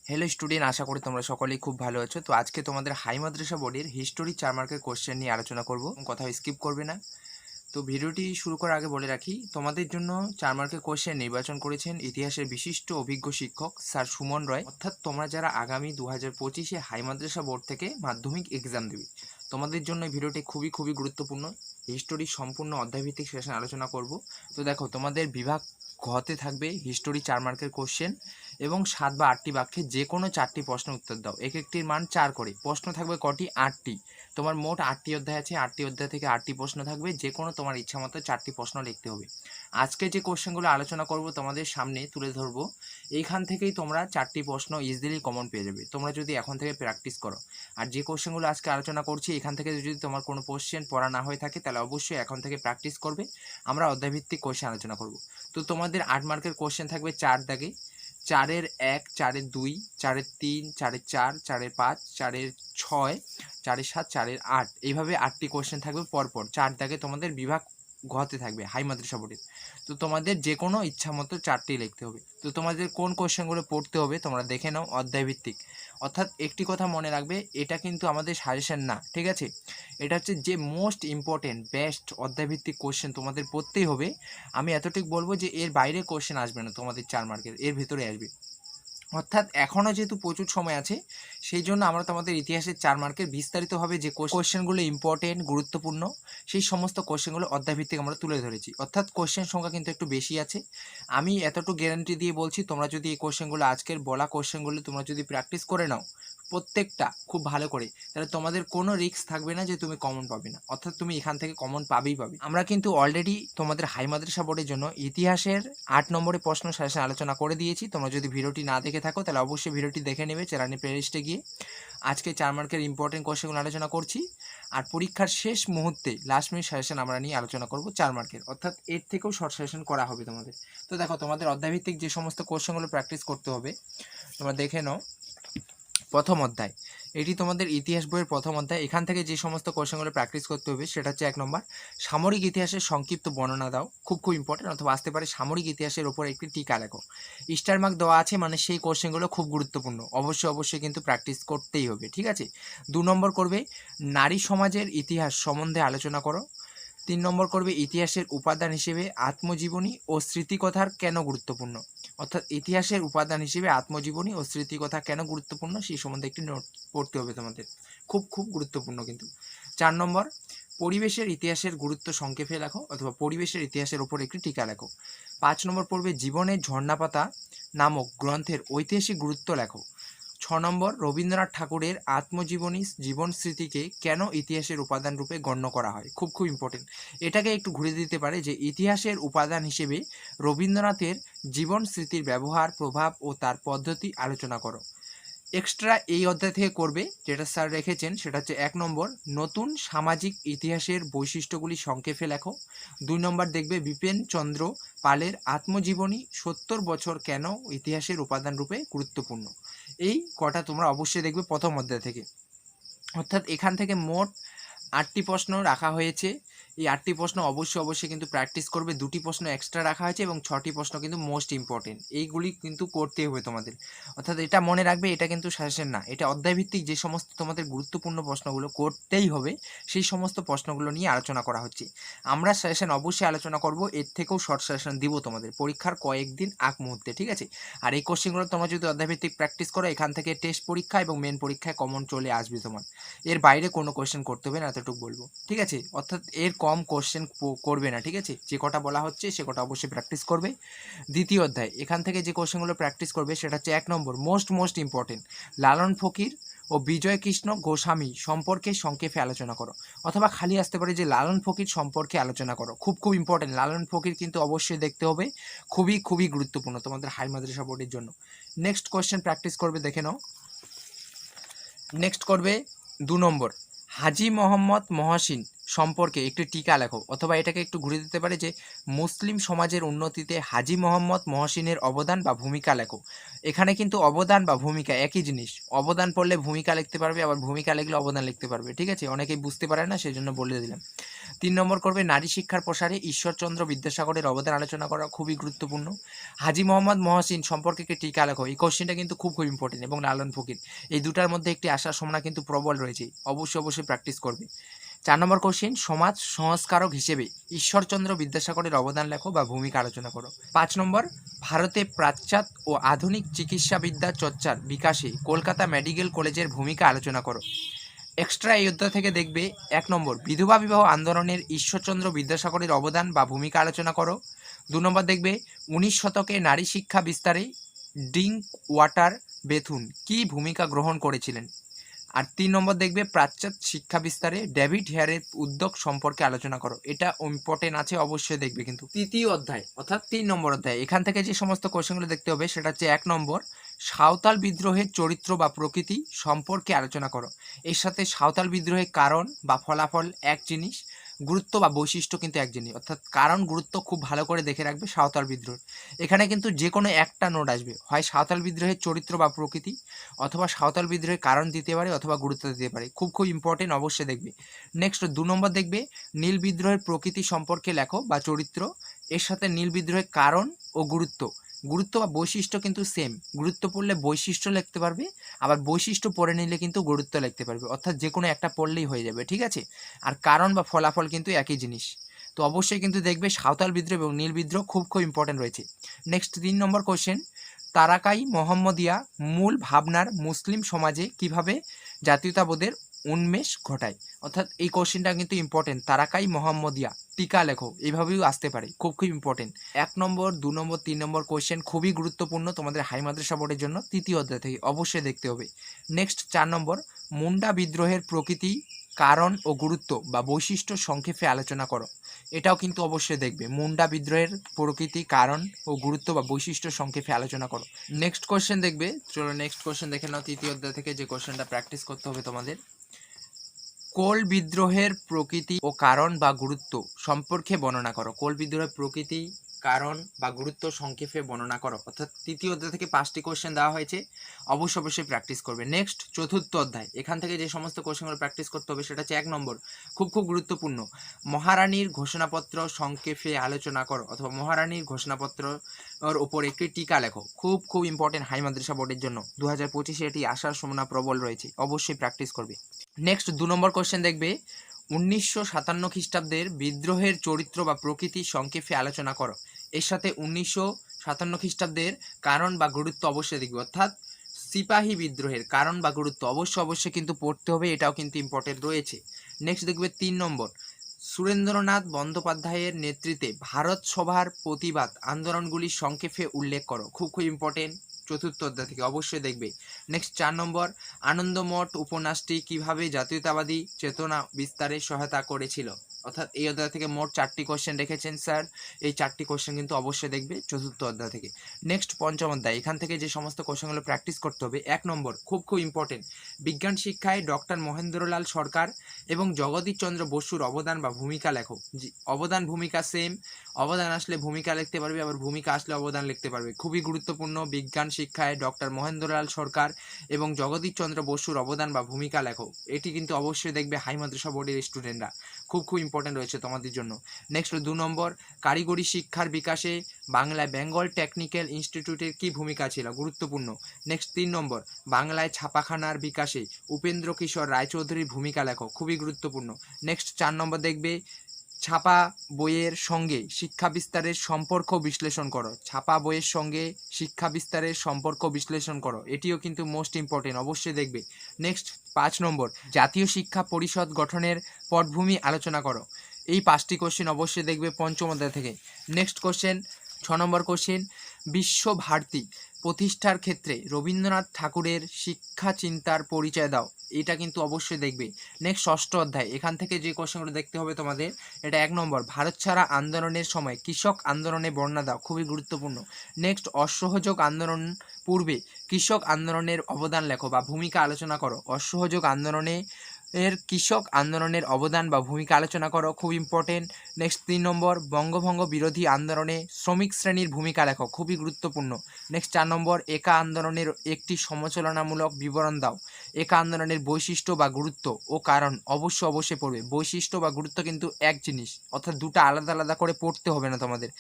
Hello student, আশা করি তোমরা সকলেই খুব ভালো আছো। তো আজকে তোমাদের হাই মাদ্রাসা বোর্ডের হিস্টোরি 4 মার্কের কোশ্চেন নিয়ে আলোচনা করব। কোথাও স্কিপ করবে না। তো ভিডিওটি শুরু করার আগে বলে রাখি, তোমাদের জন্য 4 মার্কের কোশ্চেন নির্বাচন করেছেন ইতিহাসের বিশিষ্ট অভিজ্ঞ শিক্ষক স্যার সুমন রয়। অর্থাৎ তোমরা যারা আগামী 2025-এ হাই মাদ্রাসা বোর্ড থেকে মাধ্যমিক এক্সাম দেবে, তোমাদের জন্য এই ভিডিওটি খুবই গুরুত্বপূর্ণ। হিস্টোরি সম্পূর্ণ অধ্যায়ভিত্তিক সেশন আলোচনা করব। তো দেখো, তোমাদের বিভাগ ঘতে থাকবে হিস্টোরি 4 মার্কের কোশ্চেন এবং 7 বা 8টি বাক্যে যে কোনো 4টি প্রশ্নের উত্তর দাও। এক একটির মান 4 করে। প্রশ্ন থাকবে কটি? 8টি। তোমার মোট 8টি অধ্যায় আছে, 8টি অধ্যায় থেকে 8টি প্রশ্ন থাকবে। যে কোনো তোমার ইচ্ছা মতো 4টি প্রশ্ন লিখতে হবে। আজকে যে কোশ্চেনগুলো আলোচনা করব তোমাদের সামনে তুলে ধরবো, এইখান থেকেই তোমরা 4টি প্রশ্ন ইজিলি কমন পেয়ে যাবে, তোমরা যদি এখন থেকে প্র্যাকটিস করো। আর যে কোশ্চেনগুলো আজকে আলোচনা করছি, এখান থেকে যদি তোমার কোনো কোশ্চেন পড়া না হয়ে থাকে, তাহলে অবশ্যই এখন থেকে প্র্যাকটিস করবে। আমরা অধ্যায়ভিত্তিক কোশ্চেন আলোচনা করব। তো তোমাদের 8 মার্কের কোশ্চেন থাকবে 4 দাগে। 4-এর 1, 4-এর 2, 4-এর 3, 4-এর 4, 4-এর 5, 4-এর 6, 4-এর 7, 4-এর 8, এইভাবে 8টি কোশ্চেন থাকবে পরপর। 4 দাগে তোমাদের বিভাগ ঘতে থাকবে হাই মাদ্রাসা বোর্ডের। তো তোমাদের যে কোনো ইচ্ছা মতো 4টি লিখতে হবে। তো তোমাদের কোন কোশ্চেনগুলো পড়তে হবে তোমরা দেখে নাও, অধ্যায়ভিত্তিক। অর্থাৎ একটি কথা মনে রাখবে, এটা কিন্তু আমাদের সাজেশন না, ঠিক আছে? এটা হচ্ছে যে মোস্ট ইম্পর্টেন্ট বেস্ট অধ্যায়ভিত্তিক কোশ্চেন তোমাদের পড়তেই হবে। আমি এতটুকু বলবো যে এর বাইরে কোশ্চেন আসবে না তোমাদের 4 মার্কের, এর ভিতরে আসবে। অর্থাৎ এখনও যেহেতু প্রচুর সময় আছে, সেই জন্য আমরা তোমাদের ইতিহাসের 4 মার্কের বিস্তারিতভাবে যে কোশ্চেনগুলো ইম্পর্টেন্ট গুরুত্বপূর্ণ, সেই সমস্ত কোশ্চেনগুলো অধ্যায়ভিত্তিক আমরা তুলে ধরেছি। অর্থাৎ কোশ্চেন সংখ্যা কিন্তু একটু বেশি আছে। আমি এতটুকু গ্যারান্টি দিয়ে বলছি, তোমরা যদি এই কোশ্চেনগুলো, আজকের বলা কোশ্চেনগুলো তোমরা যদি প্র্যাকটিস করে নাও প্রত্যেকটা খুব ভালো করে, তাহলে তোমাদের কোনো রিস্ক থাকবে না যে তুমি কমন পাবে না। অর্থাৎ তুমি এখান থেকে কমন পাবেই পাবে। আমরা কিন্তু অলরেডি তোমাদের হাই মাদ্রাসা বোর্ডের জন্য ইতিহাসের 8 নম্বরের প্রশ্ন সাজেশন আলোচনা করে দিয়েছি। তোমরা যদি ভিডিওটি না দেখে থাকো, তাহলে অবশ্যই ভিডিওটি দেখে নেবে চ্যানেলের প্লেলিস্টে গিয়ে। আজকে 4 মার্কের ইম্পর্টেন্ট কোশ্চেনগুলো আলোচনা করছি। আর পরীক্ষার শেষ মুহূর্তে লাস্ট মিনিট সাজেশন আমরা নিয়ে আলোচনা করব 4 মার্কের। অর্থাৎ এর থেকেও শর্ট সাজেশন করা হবে তোমাদের। তো দেখো, তোমাদের অধ্যায়ভিত্তিক যে সমস্ত কোশ্চেনগুলো প্র্যাকটিস করতে হবে তোমরা দেখে নাও। প্রথম অধ্যায়, এটি তোমাদের ইতিহাস বইয়ের প্রথম অধ্যায়। এখান থেকে যে সমস্ত কোশ্চেনগুলো প্র্যাকটিস করতে হবে সেটা হচ্ছে 1 নম্বর, সামরিক ইতিহাসের সংক্ষিপ্ত বর্ণনা দাও। খুব ইম্পর্টেন্ট। অথবা আসতে পারে সামরিক ইতিহাসের ওপর একটি টিকা লেখো। স্টার মার্ক দেওয়া আছে, মানে সেই কোশ্চেনগুলো খুব গুরুত্বপূর্ণ, অবশ্যই কিন্তু প্র্যাকটিস করতেই হবে, ঠিক আছে? 2 নম্বর করবে নারী সমাজের ইতিহাস সম্বন্ধে আলোচনা করো। 3 নম্বর করবে ইতিহাসের উপাদান হিসেবে আত্মজীবনী ও স্মৃতিকথার কেন গুরুত্বপূর্ণ। অর্থাৎ ইতিহাসের উপাদান হিসেবে আত্মজীবনী ও স্মৃতিকথা কেন গুরুত্বপূর্ণ সেই সম্বন্ধে একটি নোট পড়তে হবে তোমাদের। খুব গুরুত্বপূর্ণ কিন্তু। 4 নম্বর, পরিবেশের ইতিহাসের গুরুত্ব সংক্ষেপে লেখো, অথবা পরিবেশের ইতিহাসের ওপর একটি টিকা লেখো। 5 নম্বর পড়বে জীবনের ঝর্ণাপাতা নামক গ্রন্থের ঐতিহাসিক গুরুত্ব লেখো। 6 নম্বর, রবীন্দ্রনাথ ঠাকুরের আত্মজীবনী জীবন স্মৃতিকে কেন ইতিহাসের উপাদান রূপে গণ্য করা হয়। খুব ইম্পর্টেন্ট। এটাকে একটু ঘুরে দিতে পারে যে ইতিহাসের উপাদান হিসেবে রবীন্দ্রনাথের জীবন স্মৃতির ব্যবহার, প্রভাব ও তার পদ্ধতি আলোচনা করো। এক্সট্রা এই অধ্যায় থেকে করবে, যেটা স্যার রেখেছেন সেটা হচ্ছে 1 নম্বর, নতুন সামাজিক ইতিহাসের বৈশিষ্ট্যগুলি সংক্ষেপে লেখো। 2 নম্বর দেখবে বিপিন চন্দ্র পালের আত্মজীবনী 70 বছর কেন ইতিহাসের উপাদান রূপে গুরুত্বপূর্ণ। এই কটা তোমরা অবশ্যই দেখবে প্রথম অধ্যায় থেকে। অর্থাৎ এখান থেকে মোট 8টি প্রশ্ন রাখা হয়েছে। এই 8টি প্রশ্ন অবশ্যই কিন্তু প্র্যাকটিস করবে। 2টি প্রশ্ন এক্সট্রা রাখা হয়েছে এবং 6টি প্রশ্ন কিন্তু মোস্ট ইম্পর্টেন্ট। এইগুলি কিন্তু করতেই হবে তোমাদের। অর্থাৎ এটা মনে রাখবে, এটা কিন্তু সাজেশন না, এটা অধ্যায়ভিত্তিক যে সমস্ত তোমাদের গুরুত্বপূর্ণ প্রশ্নগুলো করতেই হবে, সেই সমস্ত প্রশ্নগুলো নিয়ে আলোচনা করা হচ্ছে। আমরা সাজেশন অবশ্যই আলোচনা করব, এর থেকেও শর্ট সাজেশন দিব তোমাদের পরীক্ষার কয়েকদিন আগ মুহূর্তে, ঠিক আছে? আর এই কোশ্চেনগুলো তোমরা যদি অধ্যায়ভিত্তিক প্র্যাকটিস করো, এখান থেকে টেস্ট পরীক্ষা এবং মেন পরীক্ষায় কমন চলে আসবে তোমার। এর বাইরে কোনো কোশ্চেন করতে হবে না, এতটুকু বলবো, ঠিক আছে? অর্থাৎ এর কম কোশ্চেন করবে না, ঠিক আছে? যে কটা বলা হচ্ছে সে কটা অবশ্যই প্র্যাকটিস করবে। দ্বিতীয় অধ্যায়, এখান থেকে যে কোশ্চেনগুলো প্র্যাকটিস করবে সেটা হচ্ছে 1 নম্বর, মোস্ট ইম্পর্টেন্ট, লালন ফকির ও বিজয় কৃষ্ণ গোস্বামী সম্পর্কে সংক্ষেপে আলোচনা করো। অথবা খালি আসতে পারে যে লালন ফকির সম্পর্কে আলোচনা করো। খুব ইম্পর্টেন্ট। লালন ফকির কিন্তু অবশ্যই দেখতে হবে, খুবই গুরুত্বপূর্ণ তোমাদের হাই মাদ্রাসা বোর্ডের জন্য। নেক্সট কোশ্চেন প্র্যাকটিস করবে, দেখে নাও। নেক্সট করবে 2 নম্বর, হাজী মোহাম্মদ মহসিন সম্পর্কে একটি টিকা লেখো। অথবা এটাকে একটু ঘুরে দিতে পারে যে মুসলিম সমাজের উন্নতিতে হাজী মোহাম্মদ মহসিনের অবদান বা ভূমিকা লেখো। এখানে কিন্তু অবদান বা ভূমিকা একই জিনিস। অবদান পড়লে ভূমিকা লিখতে পারবে, আবার ভূমিকা লিখলে অবদান লিখতে পারবে, ঠিক আছে? অনেকেই বুঝতে পারে না, সেই জন্য বলে দিলাম। 3 নম্বর করবে নারী শিক্ষার প্রসারে ঈশ্বরচন্দ্র বিদ্যাসাগরের অবদান আলোচনা করা, খুবই গুরুত্বপূর্ণ। হাজী মোহাম্মদ মহসিন সম্পর্কে একটি টিকা লেখো, এই কোশ্চেনটা কিন্তু খুব ইম্পর্টেন্ট। এবং লালন ফকির, এই দুটার মধ্যে একটি আসার সম্ভাবনা কিন্তু প্রবল রয়েছে, অবশ্যই প্র্যাকটিস করবে। 4 নম্বর কোশ্চেন, সমাজ সংস্কারক হিসেবে ঈশ্বরচন্দ্র বিদ্যাসাগরের অবদান লেখো বা ভূমিকা আলোচনা করো। 5 নম্বর, ভারতে প্রাচ্যাত ও আধুনিক চিকিৎসাবিদ্যা চর্চার বিকাশে কলকাতা মেডিকেল কলেজের ভূমিকা আলোচনা করো। এক্সট্রা এই অধ্যায় থেকে দেখবে 1 নম্বর, বিধবা বিবাহ আন্দোলনের ঈশ্বরচন্দ্র বিদ্যাসাগরের অবদান বা ভূমিকা আলোচনা করো। 2 নম্বর দেখবে 19 শতকে নারী শিক্ষা বিস্তারে ড্রিঙ্ক ওয়াটার বেথুন কী ভূমিকা গ্রহণ করেছিলেন। আর 3 নম্বর দেখবে পাশ্চাত্য শিক্ষা বিস্তারে ডেভিড হেয়ারের উদ্যোগ সম্পর্কে আলোচনা করো। এটা ইম্পর্টেন্ট আছে, অবশ্যই দেখবে। কিন্তু তৃতীয় অধ্যায় অর্থাৎ 3 নম্বর অধ্যায়, এখান থেকে যে সমস্ত কোশ্চেনগুলো দেখতে হবে সেটা হচ্ছে 1 নম্বর, সাঁওতাল বিদ্রোহের চরিত্র বা প্রকৃতি সম্পর্কে আলোচনা করো। এর সাথে সাঁওতাল বিদ্রোহের কারণ বা ফলাফল এক জিনিস, গুরুত্ব বা বৈশিষ্ট্য কিন্তু এক জিনিস, অর্থাৎ কারণ গুরুত্ব খুব ভালো করে দেখে রাখবে সাঁওতাল বিদ্রোহ। এখানে কিন্তু যে কোনো একটা নোট আসবে, হয় সাঁওতাল বিদ্রোহের চরিত্র বা প্রকৃতি, অথবা সাঁওতাল বিদ্রোহের কারণ দিতে পারে, অথবা গুরুত্ব দিতে পারে। খুব ইম্পর্টেন্ট, অবশ্যই দেখবে। নেক্সট 2 নম্বর দেখবে নীল বিদ্রোহের প্রকৃতি সম্পর্কে লেখো বা চরিত্র। এর সাথে নীল বিদ্রোহের কারণ ও গুরুত্ব বা বৈশিষ্ট্য কিন্তু সেম, গুরুত্ব পড়লে বৈশিষ্ট্য লিখতে পারবে, আবার বৈশিষ্ট্য পড়ে নিলে কিন্তু গুরুত্ব লিখতে পারবে, অর্থাৎ যে কোনো একটা পড়লেই হয়ে যাবে, ঠিক আছে। আর কারণ বা ফলাফল কিন্তু একই জিনিস। তো অবশ্যই কিন্তু দেখবে সাঁওতাল বিদ্রোহ এবং নীল বিদ্রোহ খুব ইম্পর্টেন্ট রয়েছে। নেক্সট 3 নম্বর কোশ্চেন, তারাকাই মোহাম্মদিয়া মূল ভাবনার মুসলিম সমাজে কিভাবে জাতীয়তাবোধের উন্মেষ ঘটায়। অর্থাৎ এই কোশ্চেনটা কিন্তু ইম্পর্টেন্ট, তারাকাই মোহাম্মদিয়া টিকা লেখো, এইভাবেও আসতে পারে, খুব ইম্পর্টেন্ট। 1 নম্বর 2 নম্বর 3 নম্বর কোশ্চেন খুবই গুরুত্বপূর্ণ তোমাদের হাই মাদ্রাসা বোর্ডের জন্য, তৃতীয় অধ্যায় থেকে অবশ্যই দেখতে হবে। নেক্সট 4 নম্বর, মুন্ডা বিদ্রোহের প্রকৃতি, কারণ ও গুরুত্ব বা বৈশিষ্ট্য সংক্ষেপে আলোচনা করো। এটাও কিন্তু অবশ্যই দেখবে, মুন্ডা বিদ্রোহের প্রকৃতি, কারণ ও গুরুত্ব বা বৈশিষ্ট্য সংক্ষেপে আলোচনা করো। নেক্সট কোশ্চেন দেখবে, চলো নেক্সট কোশ্চেন দেখে নাও। তৃতীয় অধ্যায় থেকে যে কোশ্চেনটা প্র্যাকটিস করতে হবে তোমাদের, কোল বিদ্রোহের প্রকৃতি ও কারণ বা গুরুত্ব সম্পর্কে বর্ণনা করো। কোল বিদ্রোহের প্রকৃতি, কারণ বা গুরুত্ব সংক্ষেপে বর্ণনা করো। অর্থাৎ তৃতীয় অধ্যায় থেকে 5টি কোশ্চেন দেওয়া হয়েছে, অবশ্যই প্র্যাকটিস করবে। নেক্সট চতুর্থ অধ্যায়, এখান থেকে যে সমস্ত কোশ্চেনগুলো প্র্যাকটিস করতে হবে সেটা হচ্ছে 1 নম্বর, খুব গুরুত্বপূর্ণ, মহারানীর ঘোষণাপত্র সংক্ষেপে আলোচনা করো, অথবা মহারানীর ঘোষণাপত্রের ওপর একটি টিকা লেখো। খুব ইম্পর্টেন্ট হাই মাদ্রাসা বোর্ডের জন্য, 2025-এ এটি আসার সম্ভাবনা প্রবল রয়েছে, অবশ্যই প্র্যাকটিস করবে। নেক্সট 2 নম্বর কোশ্চেন দেখবে 1957 খ্রিস্টাব্দের বিদ্রোহের চরিত্র বা প্রকৃতি সংক্ষেপে আলোচনা করো। এর সাথে 1957 খ্রিস্টাব্দের কারণ বা গুরুত্ব অবশ্যই দেখবে, অর্থাৎ সিপাহী বিদ্রোহের কারণ বা গুরুত্ব অবশ্যই কিন্তু পড়তে হবে, এটাও কিন্তু ইম্পর্টেন্ট রয়েছে। নেক্সট দেখবে 3 নম্বর, সুরেন্দ্রনাথ বন্দ্যোপাধ্যায়ের নেতৃত্বে ভারত সভার প্রতিবাদ আন্দোলনগুলি সংক্ষেপে উল্লেখ করো। খুব ইম্পর্টেন্ট, চতুর্থ অধ্যায় থেকে অবশ্যই দেখবে। নেক্সট 4 নম্বর, আনন্দমঠ উপন্যাসটি কিভাবে জাতীয়তাবাদী চেতনা বিস্তারে সহায়তা করেছিল। অর্থাৎ এই অধ্যায় থেকে মোট 4টি কোশ্চেন রেখেছেন স্যার, এই 4টি কোশ্চেন কিন্তু অবশ্যই দেখবে চতুর্থ অধ্যায় থেকে। নেক্সট পঞ্চম অধ্যায়, এখান থেকে যে সমস্ত কোশ্চেনগুলো প্র্যাকটিস করতে হবে, 1 নম্বর খুব ইম্পর্টেন্ট, বিজ্ঞান শিক্ষায় ডক্টর মহেন্দ্রলাল সরকার এবং জগদীশ চন্দ্র বসুর অবদান বা ভূমিকা লেখো। অবদান ভূমিকা সেম, অবদান আসলে ভূমিকা লিখতে পারবে, আবার ভূমিকা আসলে অবদান লিখতে পারবে। খুবই গুরুত্বপূর্ণ, বিজ্ঞান শিক্ষায় ডক্টর মহেন্দ্রলাল সরকার এবং জগদীশ চন্দ্র বসুর অবদান বা ভূমিকা লেখো। এটি কিন্তু অবশ্যই দেখবে হাই মাদ্রাসা বোর্ডের স্টুডেন্টরা, খুব ইম্পর্টেন্ট রয়েছে তোমাদের জন্য। নেক্সট 2 নম্বর, কারিগরি শিক্ষার বিকাশে বাংলায় বেঙ্গল টেকনিক্যাল ইনস্টিটিউটের কি ভূমিকা ছিল, গুরুত্বপূর্ণ। নেক্সট 3 নম্বর, বাংলায় ছাপাখানার বিকাশে উপেন্দ্র কিশোর রায়চৌধুরীর ভূমিকা লেখো, খুবই গুরুত্বপূর্ণ। নেক্সট 4 নম্বর দেখবে ছাপা বইয়ের সঙ্গে শিক্ষা বিস্তারের সম্পর্ক বিশ্লেষণ করো। ছাপা বইয়ের সঙ্গে শিক্ষা বিস্তারের সম্পর্ক বিশ্লেষণ করো, এটিও কিন্তু মোস্ট ইম্পর্টেন্ট, অবশ্যই দেখবে। নেক্সট 5 নম্বর, জাতীয় শিক্ষা পরিষদ গঠনের পটভূমি আলোচনা করো। এই 5টি কোশ্চেন অবশ্যই দেখবে পঞ্চম অধ্যায় থেকে। নেক্সট কোশ্চেন 6 নম্বর কোশ্চেন, বিশ্বভারতী প্রতিষ্ঠার ক্ষেত্রে রবীন্দ্রনাথ ঠাকুরের শিক্ষা চিন্তার পরিচয় দাও। এটা কিন্তু অবশ্যই দেখবে। নেক্সট ষষ্ঠ অধ্যায়, এখান থেকে যে কোশ্চেনগুলো দেখতে হবে তোমাদের, এটা 1 নম্বর, ভারত ছাড়া আন্দোলনের সময় কৃষক আন্দোলনে বর্ণনা দাও, খুবই গুরুত্বপূর্ণ। নেক্সট অসহযোগ আন্দোলন পূর্বে কৃষক আন্দোলনের অবদান লেখো বা ভূমিকা আলোচনা করো। অসহযোগ আন্দোলনে এর কৃষক আন্দোলনের অবদান বা ভূমিকা আলোচনা করো, খুব ইম্পর্টেন্ট। নেক্সট 3 নম্বর বঙ্গভঙ্গ বিরোধী আন্দোলনে শ্রমিক শ্রেণীর ভূমিকা লেখো, খুবই গুরুত্বপূর্ণ। নেক্সট 4 নম্বর একা আন্দোলনের একটি সমালোচনামূলক বিবরণ দাও। একা আন্দোলনের বৈশিষ্ট্য বা গুরুত্ব ও কারণ অবশ্যই পড়বে। বৈশিষ্ট্য বা গুরুত্ব কিন্তু এক জিনিস, অর্থাৎ দুটো আলাদা আলাদা করে পড়তে হবে না তোমাদের।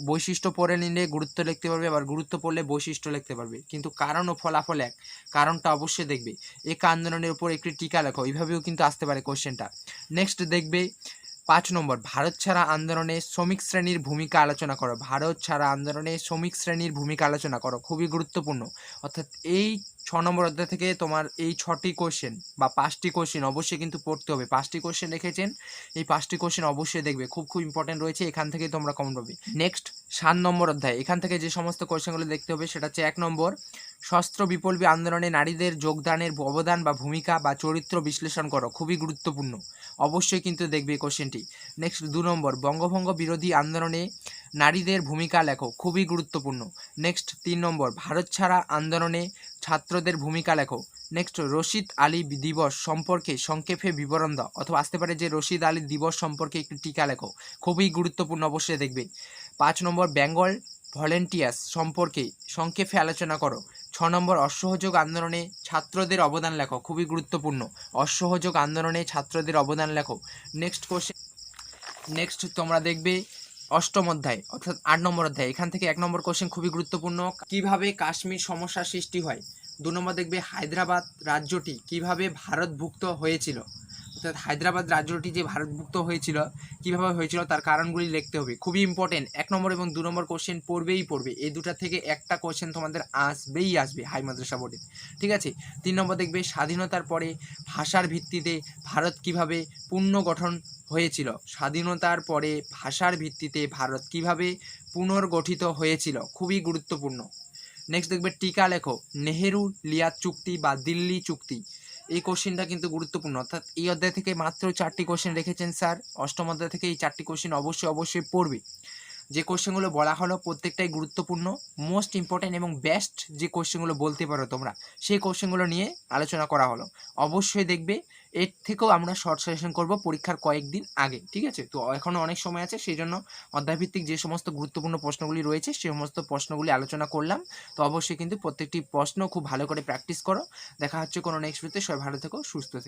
বৈশিষ্ট্য পড়ে নিলে গুরুত্ব লিখতে পারবে, আবার গুরুত্ব পড়লে বৈশিষ্ট্য লিখতে পারবে, কিন্তু কারণ ও ফলাফল এক। কারণটা অবশ্যই দেখবে। একা আন্দোলনের উপর একটি টিকা লেখো, এইভাবেও কিন্তু আসতে পারে কোশ্চেনটা। নেক্সট দেখবে 5 নম্বর ভারত ছাড়া আন্দোলনে শ্রমিক শ্রেণীর ভূমিকা আলোচনা করো। ভারত ছাড়া আন্দোলনে শ্রমিক শ্রেণীর ভূমিকা আলোচনা করো, খুবই গুরুত্বপূর্ণ। অর্থাৎ এই 6 নম্বর অধ্যায় থেকে তোমার এই 6টি কোশ্চেন বা 5টি কোশ্চেন অবশ্যই কিন্তু পড়তে হবে। 5টি কোশ্চেন রেখেছেন, এই 5টি কোশ্চেন অবশ্যই দেখবে, খুব ইম্পর্টেন্ট রয়েছে, এখান থেকে তোমরা কমন পাবে। নেক্সট 7 নম্বর অধ্যায়, এখান থেকে যে সমস্ত কোশ্চেনগুলো দেখতে হবে সেটা হচ্ছে 1 নম্বর সশস্ত্র বিপ্লবী আন্দোলনে নারীদের যোগদানের অবদান বা ভূমিকা বা চরিত্র বিশ্লেষণ করো, খুবই গুরুত্বপূর্ণ, অবশ্যই কিন্তু দেখবে এই কোশ্চেনটি। নেক্সট 2 নম্বর বঙ্গভঙ্গ বিরোধী আন্দোলনে নারীদের ভূমিকা লেখো, খুবই গুরুত্বপূর্ণ। নেক্সট 3 নম্বর ভারত ছাড়া আন্দোলনে ছাত্রদের ভূমিকা লেখো। নেক্সট রশিদ আলী দিবস সম্পর্কে সংক্ষেপে বিবরণ দাও, অথবা আসতে পারে যে রশিদ আলী দিবস সম্পর্কে একটি টিকা লেখো, খুবই গুরুত্বপূর্ণ, অবশ্যই দেখবে। 5 নম্বর বেঙ্গল ভলেন্টিয়ার্স সম্পর্কে সংক্ষেপে আলোচনা করো। 6 নম্বর অসহযোগ আন্দোলনে ছাত্রদের অবদান লেখো, খুবই গুরুত্বপূর্ণ, অসহযোগ আন্দোলনে ছাত্রদের অবদান লেখো। নেক্সট কোশ্চেন, নেক্সট তোমরা দেখবে 8ম অধ্যায় অর্থাৎ 8 নম্বর অধ্যায়, এখান থেকে 1 নম্বর কোশ্চেন খুবই গুরুত্বপূর্ণ, কিভাবে কাশ্মীর সমস্যার সৃষ্টি হয়। 2 নম্বর দেখবে হায়দ্রাবাদ রাজ্যটি কিভাবে ভারতভুক্ত হয়েছিল, অর্থাৎ হায়দ্রাবাদ রাজ্যটি যে ভারতভুক্ত হয়েছিল কিভাবে হয়েছিল তার কারণগুলি লিখতে হবে, খুবই ইম্পর্টেন্ট। 1 নম্বর এবং 2 নম্বর কোশ্চেন পড়বেই পড়বে, এই দুটা থেকে একটা কোশ্চেন তোমাদের আসবে হাই মাদ্রাসা বোর্ডে, ঠিক আছে। 3 নম্বর দেখবে স্বাধীনতার পরে ভাষার ভিত্তিতে ভারত কিভাবে পুনর্গঠন হয়েছিল। স্বাধীনতার পরে ভাষার ভিত্তিতে ভারত কিভাবে পুনর্গঠিত হয়েছিল, খুবই গুরুত্বপূর্ণ। নেক্সট দেখবে টিকা লেখো, নেহেরু লিয়াদ চুক্তি বা দিল্লি চুক্তি, এই কোশ্চেনটা কিন্তু গুরুত্বপূর্ণ। অর্থাৎ এই অধ্যায় থেকে মাত্র 4টি কোশ্চেন রেখেছেন স্যার, 8ম অধ্যায় থেকে এই 4টি কোশ্চেন অবশ্যই পড়বে। যে কোশ্চেনগুলো বলা হলো প্রত্যেকটাই গুরুত্বপূর্ণ, মোস্ট ইম্পর্টেন্ট এবং বেস্ট যে কোশ্চেনগুলো বলতে পারো তোমরা, সেই কোশ্চেনগুলো নিয়ে আলোচনা করা হলো, অবশ্যই দেখবে। এর থেকেও আমরা শর্ট সাজেশন করব পরীক্ষার কয়েকদিন আগে, ঠিক আছে। তো এখনও অনেক সময় আছে, সেই জন্য অধ্যায়ভিত্তিক যে সমস্ত গুরুত্বপূর্ণ প্রশ্নগুলি রয়েছে সেই সমস্ত প্রশ্নগুলি আলোচনা করলাম। তো অবশ্যই কিন্তু প্রত্যেকটি প্রশ্ন খুব ভালো করে প্র্যাকটিস করো। দেখা হচ্ছে কোনো নেক্সট ভিডিওতে, সবাই ভালো থেকো, সুস্থ থেকো।